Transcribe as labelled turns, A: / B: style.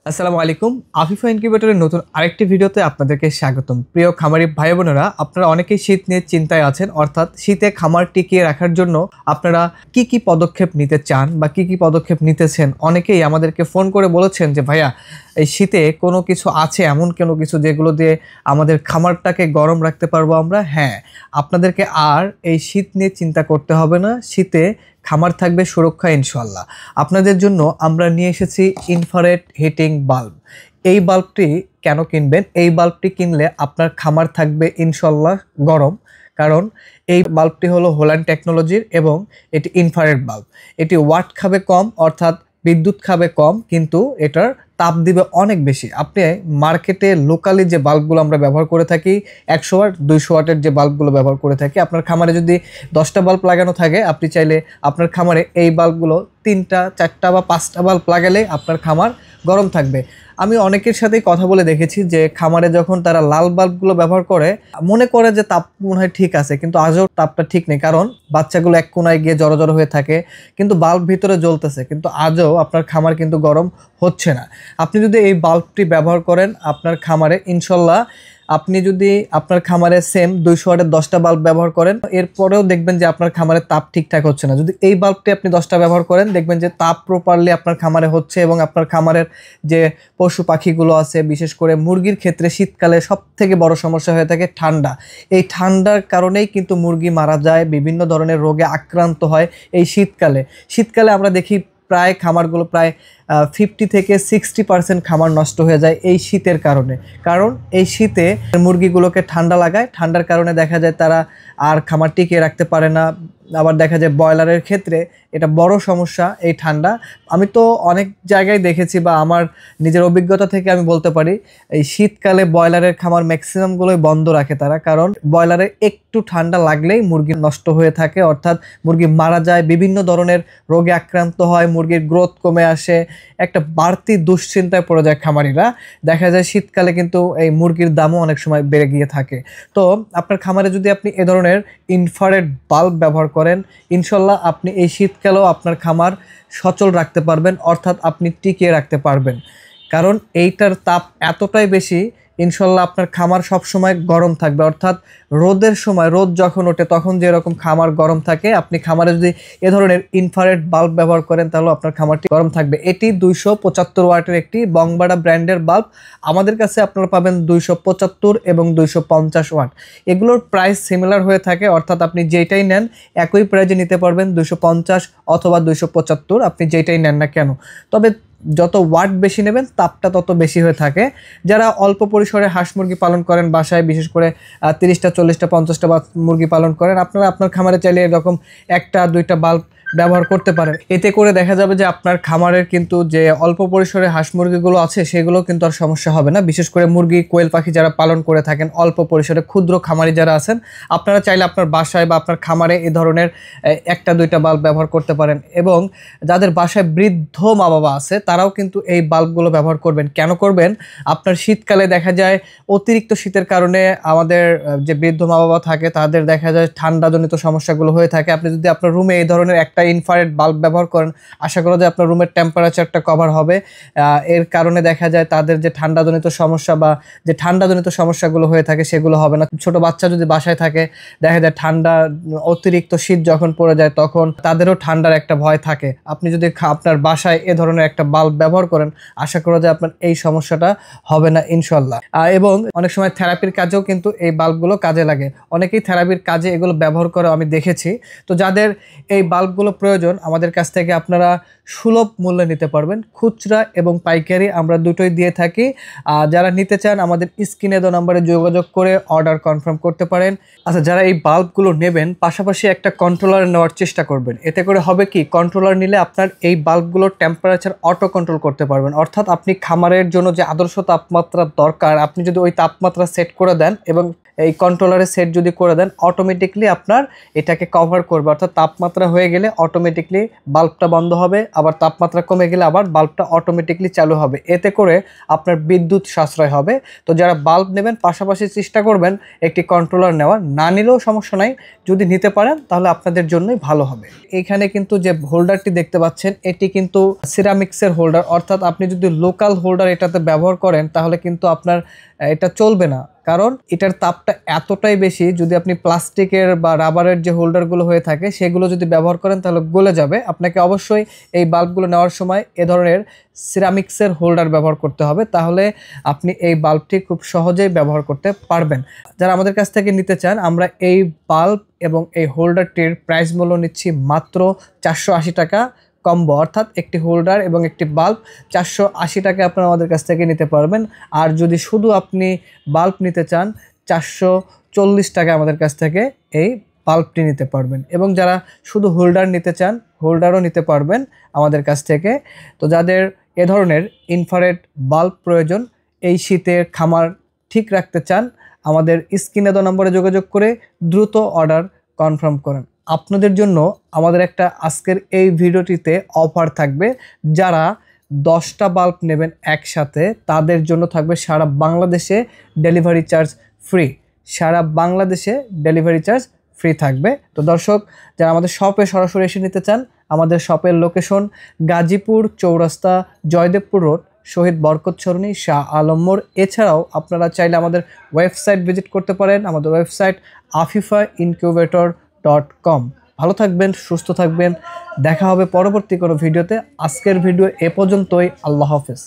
A: আসসালামু আলাইকুম। আফিফা ইনকিউবেটরের নতুন আরেকটি ভিডিওতে আপনাদেরকে স্বাগতম। প্রিয় খামারি ভাই বোনেরা, আপনারা অনেকেই শীত নিয়ে চিন্তায় আছেন, অর্থাৎ শীতে খামার টিকিয়ে রাখার জন্য আপনারা কি কি পদক্ষেপ নিতে চান বা কি কি পদক্ষেপ নিতেছেন। অনেকেই আমাদেরকে ফোন করে বলেছেন যে ভাইয়া, এই শীতে কোনো কিছু আছে, এমন কোনো কিছু যেগুলো দিয়ে আমাদের খামারটাকে গরম রাখতে পারবো আমরা। হ্যাঁ, আপনাদেরকে আর এই শীত নিয়ে চিন্তা করতে হবে না। শীতে খামার থাকবে সুরক্ষা ইনশাল্লাহ। আপনাদের জন্য আমরা নিয়ে এসেছি ইনফ্রারেড হিটিং বাল্ব। এই বাল্বটি কেন কিনবেন? এই বাল্বটি কিনলে আপনার খামার থাকবে ইনশাল্লাহ গরম। কারণ এই বাল্বটি হলো হোল্যান্ড টেকনোলজির এবং এটি ইনফ্রারেড বাল্ব। এটি ওয়াট খাবে কম, অর্থাৎ বিদ্যুৎ খাবে কম, কিন্তু এটার তাপ দিবে অনেক বেশি। আপনি মার্কেটে লোকালি যে বাল্বগুলো আমরা ব্যবহার করে থাকি, 100 ওয়াট 200 ওয়াটের যে বাল্বগুলো ব্যবহার করে থাকি, আপনার খামারে যদি 10টা বাল্ব লাগানো থাকে, আপনি চাইলে আপনার খামারে এই বাল্বগুলো 3টা 4টা বা 5টা বাল্ব লাগালে আপনার খামার গরম থাকবে। আমি অনেকের সাথেই কথা বলে দেখেছি যে খামারে যখন তারা লাল বাল্বগুলো ব্যবহার করে, মনে করে যে তাপ মনে হয় ঠিক আছে, কিন্তু আজও তাপটা ঠিক নেই। কারণ বাচ্চাগুলো এক কোনায় গিয়ে জড়ো জড়ো হয়ে থাকে, কিন্তু বাল্ব ভিতরে জ্বলতেছে, কিন্তু আজও আপনার খামার কিন্তু গরম হচ্ছে না। আপনি যদি এই বাল্বটি ব্যবহার করেন আপনার খামারে, ইনশাল্লাহ আপনি যদি আপনার খামারে সেম 200 ওয়াটের 10টা বাল্ব ব্যবহার করেন, এরপরেও দেখবেন যে আপনার খামারে তাপ ঠিকঠাক হচ্ছে না। যদি এই বাল্বটি আপনি 10টা ব্যবহার করেন, দেখবেন যে তাপ প্রপারলি আপনার খামারে হচ্ছে এবং আপনার খামারের যে পশু পাখিগুলো আছে, বিশেষ করে মুরগির ক্ষেত্রে শীতকালে সব থেকে বড় সমস্যা হয়ে থাকে ঠান্ডা। এই ঠান্ডার কারণেই কিন্তু মুরগি মারা যায়, বিভিন্ন ধরনের রোগে আক্রান্ত হয় এই শীতকালে। শীতকালে আমরা দেখি প্রায় খামারগুলো প্রায় 50 থেকে 60% খামার নষ্ট হয়ে যায় এই শীতের কারণে। কারণ এই শীতে মুরগিগুলোকে ঠান্ডা লাগায়, ঠান্ডার কারণে দেখা যায় তারা আর খামার টিকিয়ে রাখতে পারে না। আবার দেখা যায় ব্রয়লারের ক্ষেত্রে এটা বড় সমস্যা এই ঠান্ডা। আমি তো অনেক জায়গায় দেখেছি বা আমার নিজের অভিজ্ঞতা থেকে আমি বলতে পারি, এই শীতকালে ব্রয়লারের খামার ম্যাক্সিমামগুলোই বন্ধ রাখে তারা। কারণ ব্রয়লারে একটু ঠান্ডা লাগলেই মুরগি নষ্ট হয়ে থাকে, অর্থাৎ মুরগি মারা যায়, বিভিন্ন ধরনের রোগে আক্রান্ত হয়, মুরগির গ্রোথ কমে আসে, একটা বাড়তি দুশ্চিন্তায় পড়ে যায় খামারিরা। দেখা যায় শীতকালে কিন্তু এই মুরগির দামও অনেক সময় বেড়ে গিয়ে থাকে। তো আপনার খামারে যদি আপনি এ ধরনের ইনফ্রারেড বাল্ব ব্যবহার করেন, ইনশাল্লাহ আপনি এই শীতকালেও আপনার খামার সচল রাখতে পারবেন, অর্থাৎ আপনি টিকিয়ে রাখতে পারবেন। কারণ এইটার তাপ এতটাই বেশি, ইনশাল্লাহ আপনার খামার সবসময় গরম থাকবে। অর্থাৎ রোদের সময়, রোদ যখন ওঠে তখন যেরকম খামার গরম থাকে, আপনি খামারে যদি এ ধরনের ইনফ্রারেড বাল্ব ব্যবহার করেন তাহলে আপনার খামারটি গরম থাকবে। এটি 275 ওয়াটের একটি বংবাডা ব্র্যান্ডের বাল্ব। আমাদের কাছে আপনারা পাবেন 275 এবং 250 ওয়াট। এগুলোর প্রাইস সিমিলার হয়ে থাকে, অর্থাৎ আপনি যেটাই নেন একই প্রাইজে নিতে পারবেন, 250 অথবা 275, আপনি যেটাই নেন না কেন। তবে যত ওয়াট বেশি নেবেন তাপটা তত বেশি হয়ে থাকে। যারা অল্প পরিসরে হাঁস মুরগি পালন করেন বাসায়, বিশেষ করে 30টা 40টা 50টা মুরগি পালন করেন, আপনারা আপনার খামারে চাইলে এরকম 1টা 2টা বাল্ব ব্যবহার করতে পারেন। এতে করে দেখা যাবে যে আপনার খামারের কিন্তু যে অল্প পরিসরে হাঁস মুরগিগুলো আছে সেগুলো কিন্তু আর সমস্যা হবে না। বিশেষ করে মুরগি কোয়েল পাখি যারা পালন করে থাকেন অল্প পরিসরে, ক্ষুদ্র খামারি যারা আছেন, আপনারা চাইলে আপনার বাসায় বা আপনার খামারে এই ধরনের 1টা 2টা বাল্ব ব্যবহার করতে পারেন। এবং যাদের বাসায় বৃদ্ধ মা বাবা আছে তারাও কিন্তু এই বাল্বগুলো ব্যবহার করবেন। কেন করবেন? আপনার শীতকালে দেখা যায় অতিরিক্ত শীতের কারণে আমাদের যে বৃদ্ধ মা বাবা থাকে তাদের দেখা যায় ঠান্ডাজনিত সমস্যাগুলো হয়ে থাকে। আপনি যদি আপনার রুমে এই ধরনের একটা ইনফ্রারেড বাল্ব ব্যবহার করেন, আশা করা যায় আপনার রুমের টেম্পারেচারটা কভার হবে। এর কারণে দেখা যায় তাদের যে ঠান্ডাজনিত সমস্যা বা যে ঠান্ডাজনিত সমস্যাগুলো হয়ে থাকে সেগুলো হবে না। ছোট বাচ্চা যদি বাসায় থাকে, দেখা যায় ঠান্ডা অতিরিক্ত শীত যখন পড়ে যায় তখন তাদেরও ঠান্ডার একটা ভয় থাকে। আপনি যদি আপনার বাসায় এ ধরনের একটা বাল্ব ব্যবহার করেন, আশা করা যায় আপনার এই সমস্যাটা হবে না ইনশাল্লাহ। এবং অনেক সময় থেরাপির কাজেও কিন্তু এই বাল্বগুলো কাজে লাগে, অনেকেই থেরাপির কাজে এগুলো ব্যবহার করে আমি দেখেছি। তো যাদের এই বাল্বগুলো প্রয়োজন, আমাদের কাছ থেকে আপনারা সুলভ মূল্যে নিতে পারবেন। খুচরা এবং পাইকারি আমরা দুটোই দিয়ে থাকি। যারা নিতে চান আমাদের স্ক্রিনে দেওয়া নম্বরে যোগাযোগ করে অর্ডার কনফার্ম করতে পারেন। আচ্ছা, যারা এই বাল্বগুলো নেবেন পাশাপাশি একটা কন্ট্রোলার নেওয়ার চেষ্টা করবেন। এতে করে হবে কি, কন্ট্রোলার নিলে আপনার এই বাল্বগুলোর টেম্পারেচার অটো কন্ট্রোল করতে পারবেন। অর্থাৎ আপনি খামারের জন্য যে আদর্শ তাপমাত্রা দরকার, আপনি যদি ওই তাপমাত্রা সেট করে দেন এবং এই কন্ট্রোলারের সেট যদি করে দেন, অটোমেটিকলি আপনার এটাকে কভার করবে। অর্থাৎ তাপমাত্রা হয়ে গেলে অটোমেটিকলি বাল্বটা বন্ধ হবে, আবার তাপমাত্রা কমে গেলে আবার বাল্বটা অটোমেটিকলি চালু হবে। এতে করে আপনার বিদ্যুৎ সাশ্রয় হবে। তো যারা বাল্ব নেবেন পাশাপাশি চেষ্টা করবেন একটি কন্ট্রোলার নেওয়ার, না নিলেও সমস্যা নাই, যদি নিতে পারেন তাহলে আপনাদের জন্যই ভালো হবে। এইখানে কিন্তু যে হোল্ডারটি দেখতে পাচ্ছেন এটি কিন্তু সিরামিক্সের হোল্ডার, অর্থাৎ আপনি যদি লোকাল হোল্ডার এটাতে ব্যবহার করেন তাহলে কিন্তু আপনার এটা চলবে না, কারণ এটার তাপটা এতটাই বেশি। যদি আপনি প্লাস্টিকের বা রাবারের যে হোল্ডারগুলো হয়ে থাকে সেগুলো যদি ব্যবহার করেন তাহলে গলে যাবে। আপনাকে অবশ্যই এই বাল্বগুলো নেওয়ার সময় এ ধরনের সিরামিক্সের হোল্ডার ব্যবহার করতে হবে, তাহলে আপনি এই বাল্বটি খুব সহজেই ব্যবহার করতে পারবেন। যারা আমাদের কাছ থেকে নিতে চান, আমরা এই বাল্ব এবং এই হোল্ডারটির প্রাইস মূল্য নিচ্ছি মাত্র 480 টাকা কম্বো, অর্থাৎ একটি হোল্ডার এবং একটি বাল্ব 480 টাকা আপনারা আমাদের কাছ থেকে নিতে পারবেন। আর যদি শুধু আপনি বাল্ব নিতে চান 440 টাকা আমাদের কাছ থেকে এই বাল্বটি নিতে পারবেন। এবং যারা শুধু হোল্ডার নিতে চান, হোল্ডারও নিতে পারবেন আমাদের কাছ থেকে। তো যাদের এ ধরনের ইনফ্রারেড বাল্ব প্রয়োজন, এই শীতের খামার ঠিক রাখতে চান, আমাদের স্ক্রিনে দেওয়া নম্বরে যোগাযোগ করে দ্রুত অর্ডার কনফার্ম করেন। আপনাদের জন্য আমাদের একটা আজকের এই ভিডিওটিতে অফার থাকবে। যারা 10টা বাল্ব নেবেন একসাথে তাদের জন্য থাকবে সারা বাংলাদেশে ডেলিভারি চার্জ ফ্রি। সারা বাংলাদেশে ডেলিভারি চার্জ ফ্রি থাকবে। তো দর্শক, যারা আমাদের শপে সরাসরি এসে নিতে চান, আমাদের শপের লোকেশন গাজীপুর চৌরাস্তা, জয়দেবপুর রোড, শহীদ বরকত সরণি, শাহ আলম মোড়। এছাড়াও আপনারা চাইলে আমাদের ওয়েবসাইট ভিজিট করতে পারেন। আমাদের ওয়েবসাইট afifaincubator.com। ভালো থাকবেন, সুস্থ থাকবেন, দেখা হবে পরবর্তী কোনো ভিডিওতে। আজকের ভিডিও এ পর্যন্তই। আল্লাহ হাফেজ।